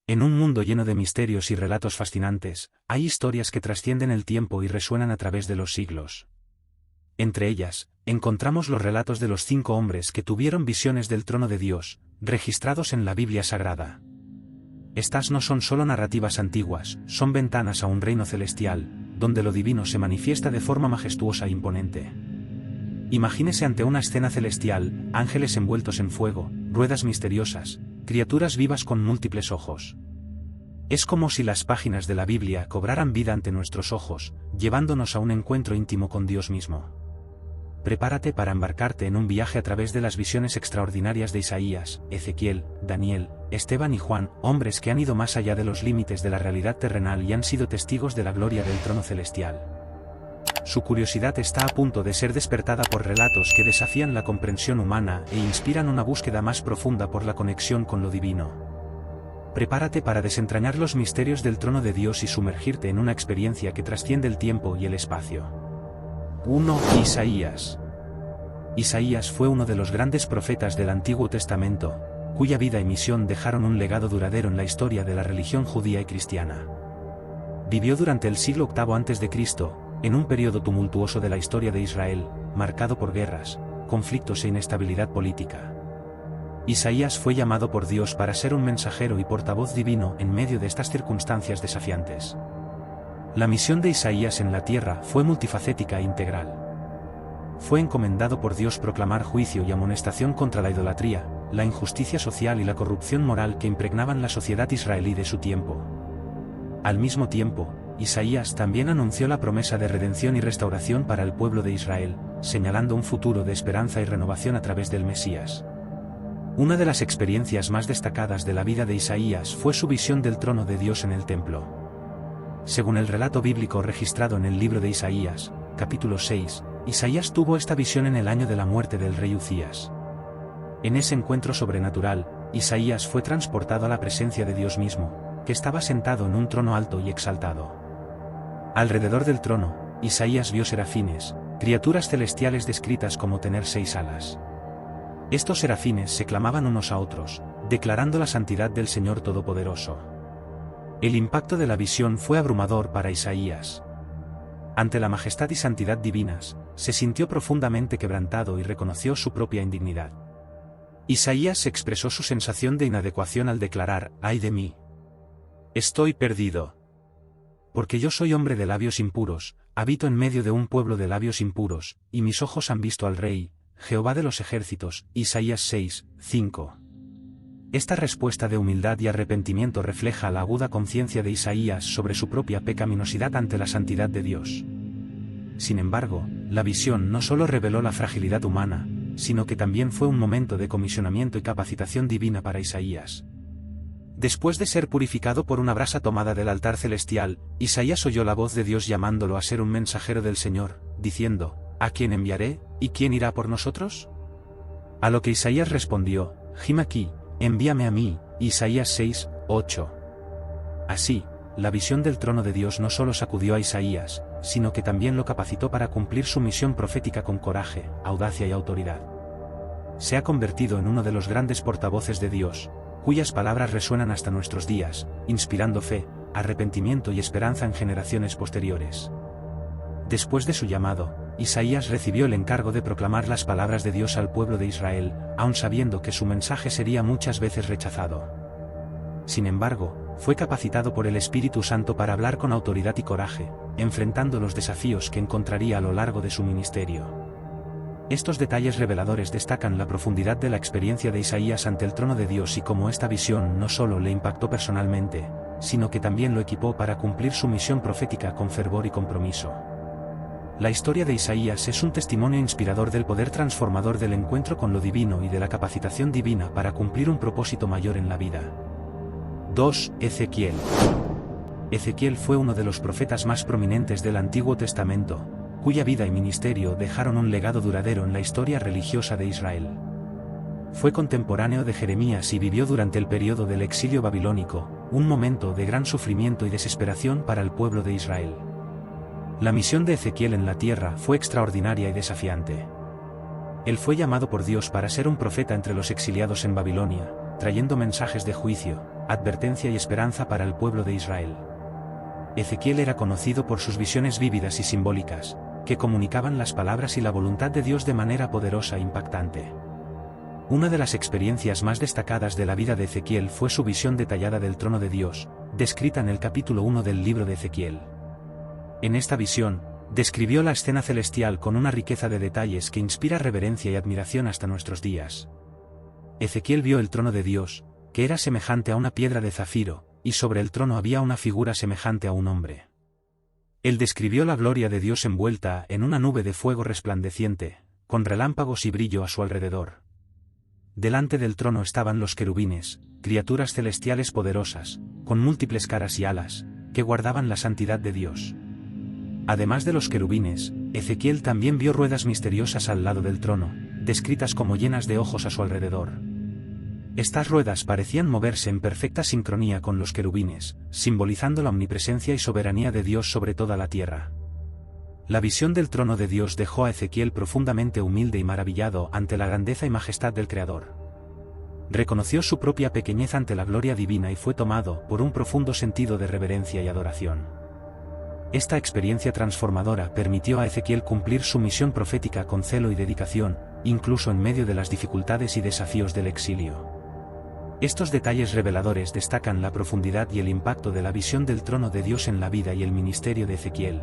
En un mundo lleno de misterios y relatos fascinantes, hay historias que trascienden el tiempo y resuenan a través de los siglos. Entre ellas, encontramos los relatos de los 5 hombres que tuvieron visiones del trono de Dios, registrados en la Biblia Sagrada. Estas no son solo narrativas antiguas, son ventanas a un reino celestial, donde lo divino se manifiesta de forma majestuosa e imponente. Imagínese ante una escena celestial, ángeles envueltos en fuego, ruedas misteriosas, criaturas vivas con múltiples ojos. Es como si las páginas de la Biblia cobraran vida ante nuestros ojos, llevándonos a un encuentro íntimo con Dios mismo. Prepárate para embarcarte en un viaje a través de las visiones extraordinarias de Isaías, Ezequiel, Daniel, Esteban y Juan, hombres que han ido más allá de los límites de la realidad terrenal y han sido testigos de la gloria del trono celestial. Su curiosidad está a punto de ser despertada por relatos que desafían la comprensión humana e inspiran una búsqueda más profunda por la conexión con lo divino. Prepárate para desentrañar los misterios del trono de Dios y sumergirte en una experiencia que trasciende el tiempo y el espacio. 1. Isaías. Isaías fue uno de los grandes profetas del Antiguo Testamento, cuya vida y misión dejaron un legado duradero en la historia de la religión judía y cristiana. Vivió durante el siglo VIII a.C., en un periodo tumultuoso de la historia de Israel, marcado por guerras, conflictos e inestabilidad política. Isaías fue llamado por Dios para ser un mensajero y portavoz divino en medio de estas circunstancias desafiantes. La misión de Isaías en la tierra fue multifacética e integral. Fue encomendado por Dios proclamar juicio y amonestación contra la idolatría, la injusticia social y la corrupción moral que impregnaban la sociedad israelí de su tiempo. Al mismo tiempo, Isaías también anunció la promesa de redención y restauración para el pueblo de Israel, señalando un futuro de esperanza y renovación a través del Mesías. Una de las experiencias más destacadas de la vida de Isaías fue su visión del trono de Dios en el templo. Según el relato bíblico registrado en el libro de Isaías, capítulo 6, Isaías tuvo esta visión en el año de la muerte del rey Uzías. En ese encuentro sobrenatural, Isaías fue transportado a la presencia de Dios mismo, que estaba sentado en un trono alto y exaltado. Alrededor del trono, Isaías vio serafines, criaturas celestiales descritas como tener 6 alas. Estos serafines se clamaban unos a otros, declarando la santidad del Señor Todopoderoso. El impacto de la visión fue abrumador para Isaías. Ante la majestad y santidad divinas, se sintió profundamente quebrantado y reconoció su propia indignidad. Isaías expresó su sensación de inadecuación al declarar: «¡Ay de mí! Estoy perdido. Porque yo soy hombre de labios impuros, habito en medio de un pueblo de labios impuros, y mis ojos han visto al Rey, Jehová de los ejércitos». Isaías 6, 5. Esta respuesta de humildad y arrepentimiento refleja la aguda conciencia de Isaías sobre su propia pecaminosidad ante la santidad de Dios. Sin embargo, la visión no solo reveló la fragilidad humana, sino que también fue un momento de comisionamiento y capacitación divina para Isaías. Después de ser purificado por una brasa tomada del altar celestial, Isaías oyó la voz de Dios llamándolo a ser un mensajero del Señor, diciendo: «¿A quién enviaré, y quién irá por nosotros?». A lo que Isaías respondió: «Him aquí, envíame a mí». Isaías 6, 8. Así, la visión del trono de Dios no solo sacudió a Isaías, sino que también lo capacitó para cumplir su misión profética con coraje, audacia y autoridad. Se ha convertido en uno de los grandes portavoces de Dios, cuyas palabras resuenan hasta nuestros días, inspirando fe, arrepentimiento y esperanza en generaciones posteriores. Después de su llamado, Isaías recibió el encargo de proclamar las palabras de Dios al pueblo de Israel, aun sabiendo que su mensaje sería muchas veces rechazado. Sin embargo, fue capacitado por el Espíritu Santo para hablar con autoridad y coraje, enfrentando los desafíos que encontraría a lo largo de su ministerio. Estos detalles reveladores destacan la profundidad de la experiencia de Isaías ante el trono de Dios y cómo esta visión no solo le impactó personalmente, sino que también lo equipó para cumplir su misión profética con fervor y compromiso. La historia de Isaías es un testimonio inspirador del poder transformador del encuentro con lo divino y de la capacitación divina para cumplir un propósito mayor en la vida. 2. Ezequiel. Ezequiel fue uno de los profetas más prominentes del Antiguo Testamento, cuya vida y ministerio dejaron un legado duradero en la historia religiosa de Israel. Fue contemporáneo de Jeremías y vivió durante el periodo del exilio babilónico, un momento de gran sufrimiento y desesperación para el pueblo de Israel. La misión de Ezequiel en la tierra fue extraordinaria y desafiante. Él fue llamado por Dios para ser un profeta entre los exiliados en Babilonia, trayendo mensajes de juicio, advertencia y esperanza para el pueblo de Israel. Ezequiel era conocido por sus visiones vívidas y simbólicas, que comunicaban las palabras y la voluntad de Dios de manera poderosa e impactante. Una de las experiencias más destacadas de la vida de Ezequiel fue su visión detallada del trono de Dios, descrita en el capítulo 1 del libro de Ezequiel. En esta visión, describió la escena celestial con una riqueza de detalles que inspira reverencia y admiración hasta nuestros días. Ezequiel vio el trono de Dios, que era semejante a una piedra de zafiro, y sobre el trono había una figura semejante a un hombre. Él describió la gloria de Dios envuelta en una nube de fuego resplandeciente, con relámpagos y brillo a su alrededor. Delante del trono estaban los querubines, criaturas celestiales poderosas, con múltiples caras y alas, que guardaban la santidad de Dios. Además de los querubines, Ezequiel también vio ruedas misteriosas al lado del trono, descritas como llenas de ojos a su alrededor. Estas ruedas parecían moverse en perfecta sincronía con los querubines, simbolizando la omnipresencia y soberanía de Dios sobre toda la tierra. La visión del trono de Dios dejó a Ezequiel profundamente humilde y maravillado ante la grandeza y majestad del Creador. Reconoció su propia pequeñez ante la gloria divina y fue tomado por un profundo sentido de reverencia y adoración. Esta experiencia transformadora permitió a Ezequiel cumplir su misión profética con celo y dedicación, incluso en medio de las dificultades y desafíos del exilio. Estos detalles reveladores destacan la profundidad y el impacto de la visión del trono de Dios en la vida y el ministerio de Ezequiel.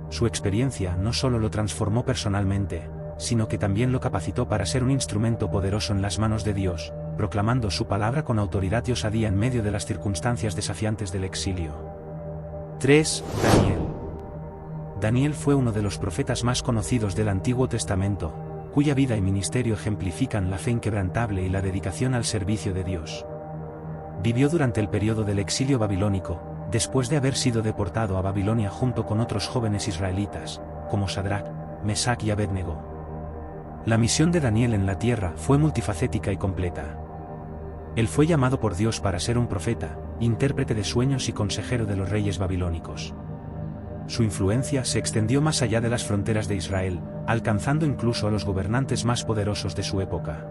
Su experiencia no solo lo transformó personalmente, sino que también lo capacitó para ser un instrumento poderoso en las manos de Dios, proclamando su palabra con autoridad y osadía en medio de las circunstancias desafiantes del exilio. 3. Daniel. Daniel fue uno de los profetas más conocidos del Antiguo Testamento, cuya vida y ministerio ejemplifican la fe inquebrantable y la dedicación al servicio de Dios. Vivió durante el periodo del exilio babilónico, después de haber sido deportado a Babilonia junto con otros jóvenes israelitas, como Sadrach, Mesach y Abednego. La misión de Daniel en la tierra fue multifacética y completa. Él fue llamado por Dios para ser un profeta, intérprete de sueños y consejero de los reyes babilónicos. Su influencia se extendió más allá de las fronteras de Israel, alcanzando incluso a los gobernantes más poderosos de su época.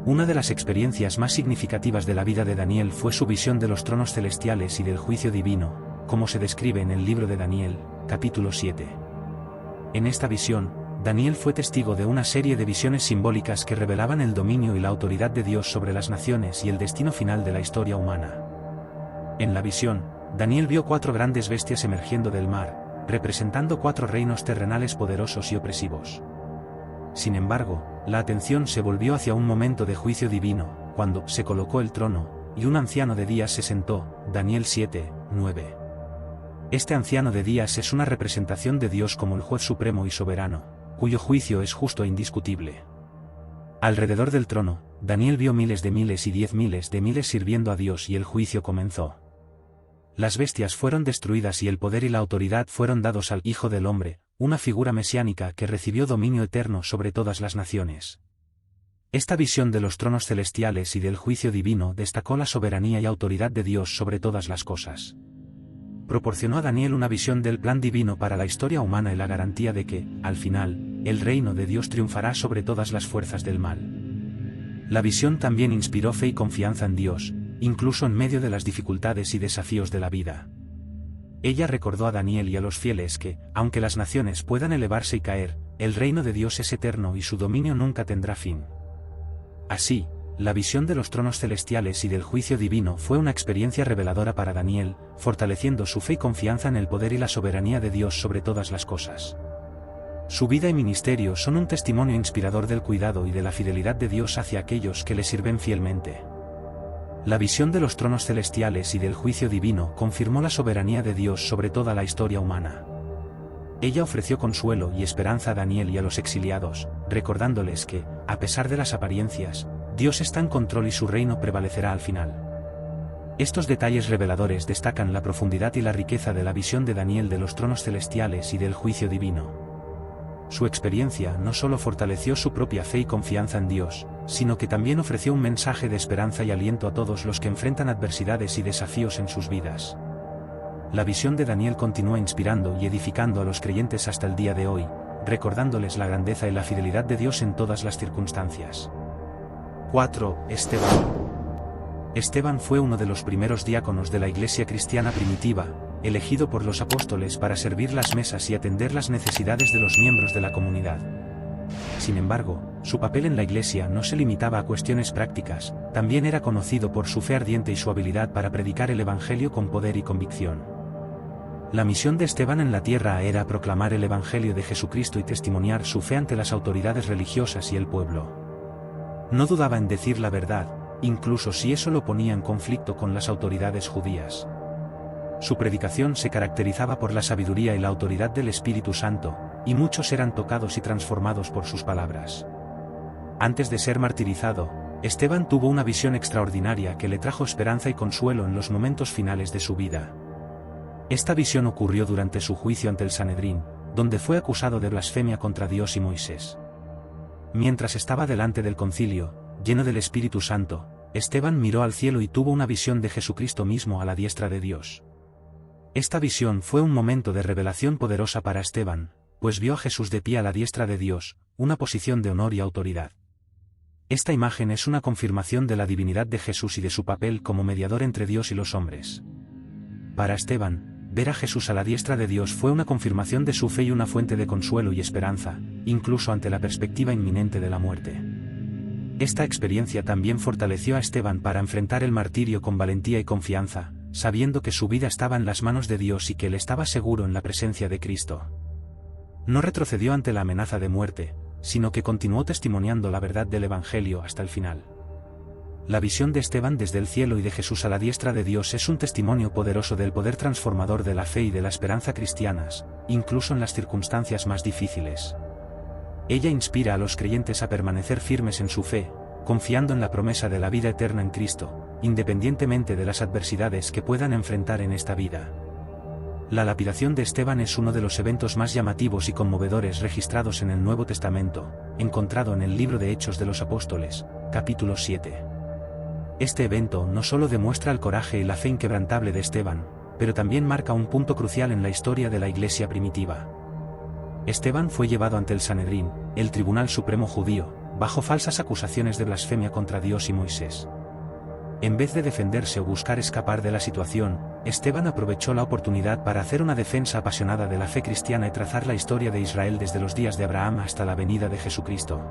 Una de las experiencias más significativas de la vida de Daniel fue su visión de los tronos celestiales y del juicio divino, como se describe en el libro de Daniel, capítulo 7. En esta visión, Daniel fue testigo de una serie de visiones simbólicas que revelaban el dominio y la autoridad de Dios sobre las naciones y el destino final de la historia humana. En la visión, Daniel vio 4 grandes bestias emergiendo del mar, representando 4 reinos terrenales poderosos y opresivos. Sin embargo, la atención se volvió hacia un momento de juicio divino, cuando se colocó el trono, y un anciano de días se sentó, Daniel 7, 9. Este anciano de días es una representación de Dios como el juez supremo y soberano, cuyo juicio es justo e indiscutible. Alrededor del trono, Daniel vio miles y 10 miles de miles sirviendo a Dios y el juicio comenzó. Las bestias fueron destruidas y el poder y la autoridad fueron dados al Hijo del Hombre, una figura mesiánica que recibió dominio eterno sobre todas las naciones. Esta visión de los tronos celestiales y del juicio divino destacó la soberanía y autoridad de Dios sobre todas las cosas. Proporcionó a Daniel una visión del plan divino para la historia humana y la garantía de que, al final, el reino de Dios triunfará sobre todas las fuerzas del mal. La visión también inspiró fe y confianza en Dios, incluso en medio de las dificultades y desafíos de la vida. Ella recordó a Daniel y a los fieles que, aunque las naciones puedan elevarse y caer, el reino de Dios es eterno y su dominio nunca tendrá fin. Así, la visión de los tronos celestiales y del juicio divino fue una experiencia reveladora para Daniel, fortaleciendo su fe y confianza en el poder y la soberanía de Dios sobre todas las cosas. Su vida y ministerio son un testimonio inspirador del cuidado y de la fidelidad de Dios hacia aquellos que le sirven fielmente. La visión de los tronos celestiales y del juicio divino confirmó la soberanía de Dios sobre toda la historia humana. Ella ofreció consuelo y esperanza a Daniel y a los exiliados, recordándoles que, a pesar de las apariencias, Dios está en control y su reino prevalecerá al final. Estos detalles reveladores destacan la profundidad y la riqueza de la visión de Daniel de los tronos celestiales y del juicio divino. Su experiencia no solo fortaleció su propia fe y confianza en Dios, sino que también ofreció un mensaje de esperanza y aliento a todos los que enfrentan adversidades y desafíos en sus vidas. La visión de Daniel continúa inspirando y edificando a los creyentes hasta el día de hoy, recordándoles la grandeza y la fidelidad de Dios en todas las circunstancias. 4. Esteban. Esteban fue uno de los primeros diáconos de la iglesia cristiana primitiva, elegido por los apóstoles para servir las mesas y atender las necesidades de los miembros de la comunidad. Sin embargo, su papel en la iglesia no se limitaba a cuestiones prácticas, también era conocido por su fe ardiente y su habilidad para predicar el evangelio con poder y convicción. La misión de Esteban en la tierra era proclamar el evangelio de Jesucristo y testimoniar su fe ante las autoridades religiosas y el pueblo. No dudaba en decir la verdad, incluso si eso lo ponía en conflicto con las autoridades judías. Su predicación se caracterizaba por la sabiduría y la autoridad del Espíritu Santo, y muchos eran tocados y transformados por sus palabras. Antes de ser martirizado, Esteban tuvo una visión extraordinaria que le trajo esperanza y consuelo en los momentos finales de su vida. Esta visión ocurrió durante su juicio ante el Sanedrín, donde fue acusado de blasfemia contra Dios y Moisés. Mientras estaba delante del concilio, lleno del Espíritu Santo, Esteban miró al cielo y tuvo una visión de Jesucristo mismo a la diestra de Dios. Esta visión fue un momento de revelación poderosa para Esteban, pues vio a Jesús de pie a la diestra de Dios, una posición de honor y autoridad. Esta imagen es una confirmación de la divinidad de Jesús y de su papel como mediador entre Dios y los hombres. Para Esteban, ver a Jesús a la diestra de Dios fue una confirmación de su fe y una fuente de consuelo y esperanza, incluso ante la perspectiva inminente de la muerte. Esta experiencia también fortaleció a Esteban para enfrentar el martirio con valentía y confianza, sabiendo que su vida estaba en las manos de Dios y que él estaba seguro en la presencia de Cristo. No retrocedió ante la amenaza de muerte, sino que continuó testimoniando la verdad del Evangelio hasta el final. La visión de Esteban desde el cielo y de Jesús a la diestra de Dios es un testimonio poderoso del poder transformador de la fe y de la esperanza cristianas, incluso en las circunstancias más difíciles. Ella inspira a los creyentes a permanecer firmes en su fe, confiando en la promesa de la vida eterna en Cristo, independientemente de las adversidades que puedan enfrentar en esta vida. La lapidación de Esteban es uno de los eventos más llamativos y conmovedores registrados en el Nuevo Testamento, encontrado en el libro de Hechos de los Apóstoles, capítulo 7. Este evento no solo demuestra el coraje y la fe inquebrantable de Esteban, pero también marca un punto crucial en la historia de la iglesia primitiva. Esteban fue llevado ante el Sanedrín, el tribunal supremo judío, bajo falsas acusaciones de blasfemia contra Dios y Moisés. En vez de defenderse o buscar escapar de la situación, Esteban aprovechó la oportunidad para hacer una defensa apasionada de la fe cristiana y trazar la historia de Israel desde los días de Abraham hasta la venida de Jesucristo.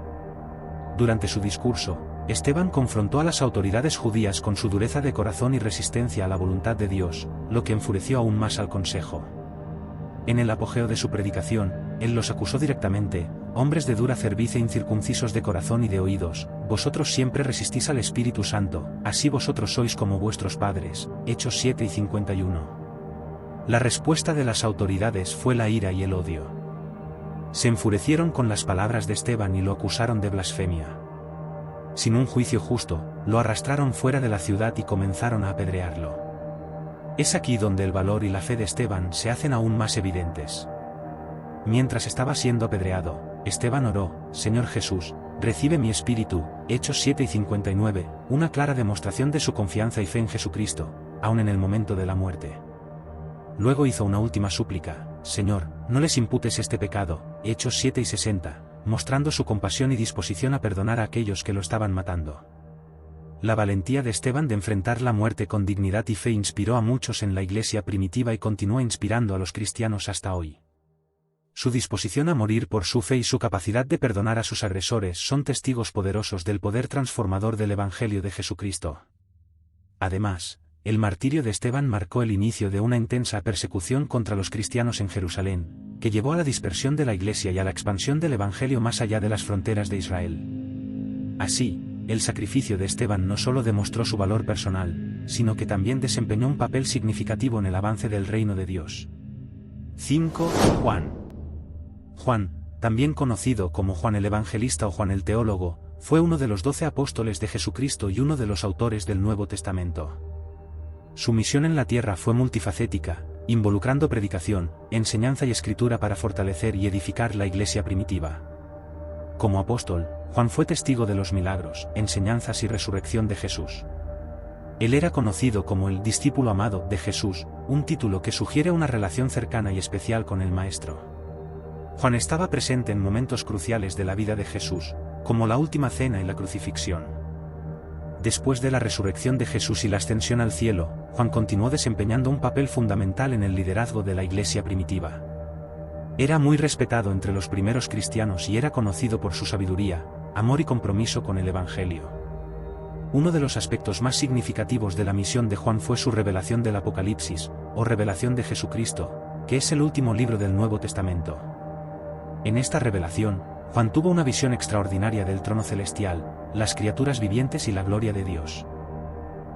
Durante su discurso, Esteban confrontó a las autoridades judías con su dureza de corazón y resistencia a la voluntad de Dios, lo que enfureció aún más al consejo. En el apogeo de su predicación, él los acusó directamente: hombres de dura cerviz e incircuncisos de corazón y de oídos, vosotros siempre resistís al Espíritu Santo, así vosotros sois como vuestros padres. Hechos 7 y 51. La respuesta de las autoridades fue la ira y el odio. Se enfurecieron con las palabras de Esteban y lo acusaron de blasfemia. Sin un juicio justo, lo arrastraron fuera de la ciudad y comenzaron a apedrearlo. Es aquí donde el valor y la fe de Esteban se hacen aún más evidentes. Mientras estaba siendo apedreado, Esteban oró: Señor Jesús, recibe mi espíritu. Hechos 7 y 59, una clara demostración de su confianza y fe en Jesucristo, aun en el momento de la muerte. Luego hizo una última súplica: Señor, no les imputes este pecado. Hechos 7 y 60, mostrando su compasión y disposición a perdonar a aquellos que lo estaban matando. La valentía de Esteban de enfrentar la muerte con dignidad y fe inspiró a muchos en la iglesia primitiva y continúa inspirando a los cristianos hasta hoy. Su disposición a morir por su fe y su capacidad de perdonar a sus agresores son testigos poderosos del poder transformador del Evangelio de Jesucristo. Además, el martirio de Esteban marcó el inicio de una intensa persecución contra los cristianos en Jerusalén, que llevó a la dispersión de la iglesia y a la expansión del Evangelio más allá de las fronteras de Israel. Así, el sacrificio de Esteban no solo demostró su valor personal, sino que también desempeñó un papel significativo en el avance del reino de Dios. 5. Juan. Juan, también conocido como Juan el Evangelista o Juan el Teólogo, fue uno de los 12 apóstoles de Jesucristo y uno de los autores del Nuevo Testamento. Su misión en la tierra fue multifacética, involucrando predicación, enseñanza y escritura para fortalecer y edificar la iglesia primitiva. Como apóstol, Juan fue testigo de los milagros, enseñanzas y resurrección de Jesús. Él era conocido como el discípulo amado de Jesús, un título que sugiere una relación cercana y especial con el Maestro. Juan estaba presente en momentos cruciales de la vida de Jesús, como la última cena y la crucifixión. Después de la resurrección de Jesús y la ascensión al cielo, Juan continuó desempeñando un papel fundamental en el liderazgo de la Iglesia primitiva. Era muy respetado entre los primeros cristianos y era conocido por su sabiduría, amor y compromiso con el Evangelio. Uno de los aspectos más significativos de la misión de Juan fue su revelación del Apocalipsis, o revelación de Jesucristo, que es el último libro del Nuevo Testamento. En esta revelación, Juan tuvo una visión extraordinaria del trono celestial, las criaturas vivientes y la gloria de Dios.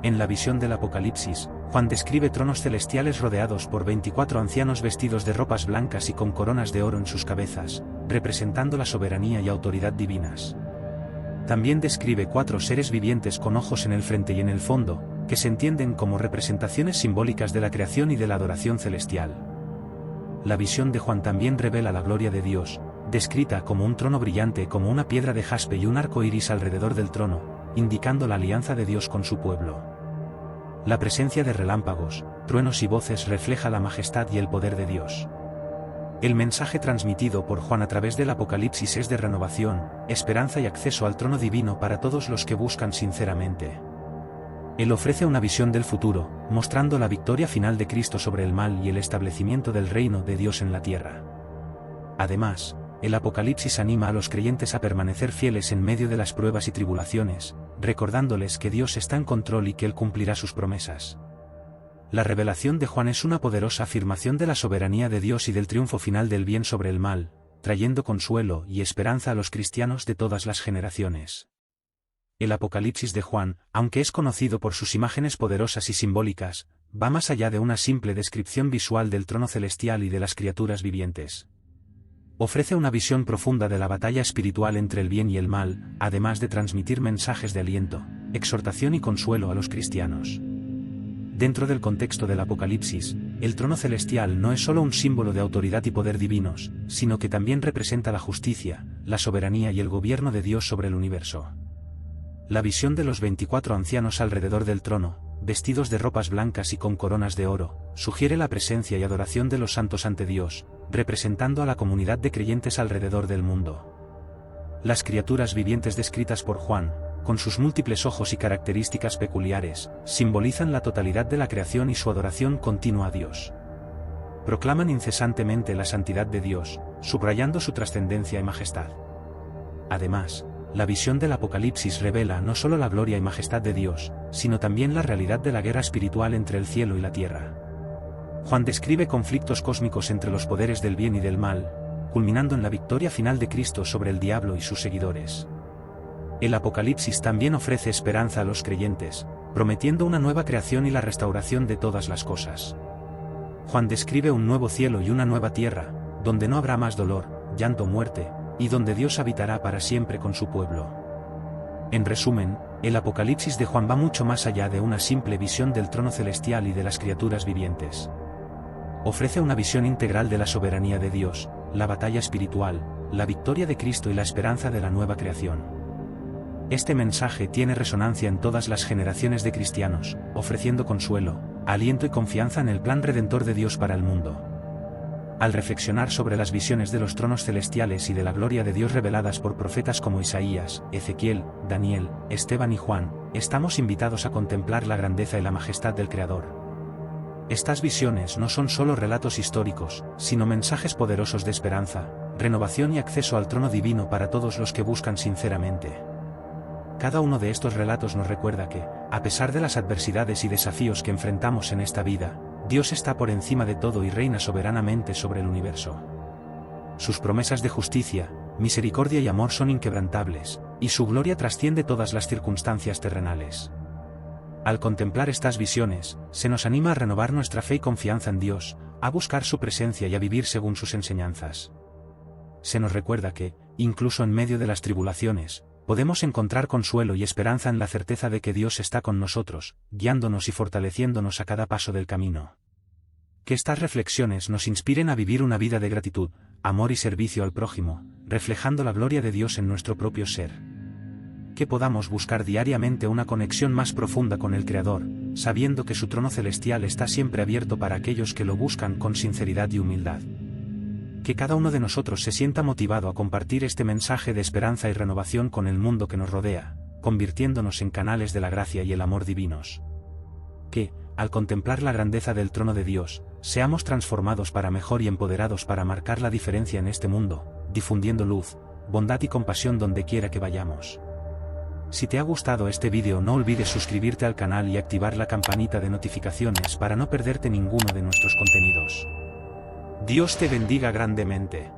En la visión del Apocalipsis, Juan describe tronos celestiales rodeados por 24 ancianos vestidos de ropas blancas y con coronas de oro en sus cabezas, representando la soberanía y autoridad divinas. También describe 4 seres vivientes con ojos en el frente y en el fondo, que se entienden como representaciones simbólicas de la creación y de la adoración celestial. La visión de Juan también revela la gloria de Dios, descrita como un trono brillante como una piedra de jaspe y un arco iris alrededor del trono, indicando la alianza de Dios con su pueblo. La presencia de relámpagos, truenos y voces refleja la majestad y el poder de Dios. El mensaje transmitido por Juan a través del Apocalipsis es de renovación, esperanza y acceso al trono divino para todos los que buscan sinceramente. Él ofrece una visión del futuro, mostrando la victoria final de Cristo sobre el mal y el establecimiento del reino de Dios en la tierra. Además, el Apocalipsis anima a los creyentes a permanecer fieles en medio de las pruebas y tribulaciones, recordándoles que Dios está en control y que Él cumplirá sus promesas. La revelación de Juan es una poderosa afirmación de la soberanía de Dios y del triunfo final del bien sobre el mal, trayendo consuelo y esperanza a los cristianos de todas las generaciones. El Apocalipsis de Juan, aunque es conocido por sus imágenes poderosas y simbólicas, va más allá de una simple descripción visual del trono celestial y de las criaturas vivientes. Ofrece una visión profunda de la batalla espiritual entre el bien y el mal, además de transmitir mensajes de aliento, exhortación y consuelo a los cristianos. Dentro del contexto del Apocalipsis, el trono celestial no es solo un símbolo de autoridad y poder divinos, sino que también representa la justicia, la soberanía y el gobierno de Dios sobre el universo. La visión de los 24 ancianos alrededor del trono, vestidos de ropas blancas y con coronas de oro, sugiere la presencia y adoración de los santos ante Dios, representando a la comunidad de creyentes alrededor del mundo. Las criaturas vivientes descritas por Juan, con sus múltiples ojos y características peculiares, simbolizan la totalidad de la creación y su adoración continua a Dios. Proclaman incesantemente la santidad de Dios, subrayando su trascendencia y majestad. Además, la visión del Apocalipsis revela no solo la gloria y majestad de Dios, sino también la realidad de la guerra espiritual entre el cielo y la tierra. Juan describe conflictos cósmicos entre los poderes del bien y del mal, culminando en la victoria final de Cristo sobre el diablo y sus seguidores. El Apocalipsis también ofrece esperanza a los creyentes, prometiendo una nueva creación y la restauración de todas las cosas. Juan describe un nuevo cielo y una nueva tierra, donde no habrá más dolor, llanto o muerte, y donde Dios habitará para siempre con su pueblo. En resumen, el Apocalipsis de Juan va mucho más allá de una simple visión del trono celestial y de las criaturas vivientes. Ofrece una visión integral de la soberanía de Dios, la batalla espiritual, la victoria de Cristo y la esperanza de la nueva creación. Este mensaje tiene resonancia en todas las generaciones de cristianos, ofreciendo consuelo, aliento y confianza en el plan redentor de Dios para el mundo. Al reflexionar sobre las visiones de los tronos celestiales y de la gloria de Dios reveladas por profetas como Isaías, Ezequiel, Daniel, Esteban y Juan, estamos invitados a contemplar la grandeza y la majestad del Creador. Estas visiones no son solo relatos históricos, sino mensajes poderosos de esperanza, renovación y acceso al trono divino para todos los que buscan sinceramente. Cada uno de estos relatos nos recuerda que, a pesar de las adversidades y desafíos que enfrentamos en esta vida, Dios está por encima de todo y reina soberanamente sobre el universo. Sus promesas de justicia, misericordia y amor son inquebrantables, y su gloria trasciende todas las circunstancias terrenales. Al contemplar estas visiones, se nos anima a renovar nuestra fe y confianza en Dios, a buscar su presencia y a vivir según sus enseñanzas. Se nos recuerda que, incluso en medio de las tribulaciones, podemos encontrar consuelo y esperanza en la certeza de que Dios está con nosotros, guiándonos y fortaleciéndonos a cada paso del camino. Que estas reflexiones nos inspiren a vivir una vida de gratitud, amor y servicio al prójimo, reflejando la gloria de Dios en nuestro propio ser. Que podamos buscar diariamente una conexión más profunda con el Creador, sabiendo que su trono celestial está siempre abierto para aquellos que lo buscan con sinceridad y humildad. Que cada uno de nosotros se sienta motivado a compartir este mensaje de esperanza y renovación con el mundo que nos rodea, convirtiéndonos en canales de la gracia y el amor divinos. Que, al contemplar la grandeza del trono de Dios, seamos transformados para mejor y empoderados para marcar la diferencia en este mundo, difundiendo luz, bondad y compasión donde quiera que vayamos. Si te ha gustado este vídeo, no olvides suscribirte al canal y activar la campanita de notificaciones para no perderte ninguno de nuestros contenidos. Dios te bendiga grandemente.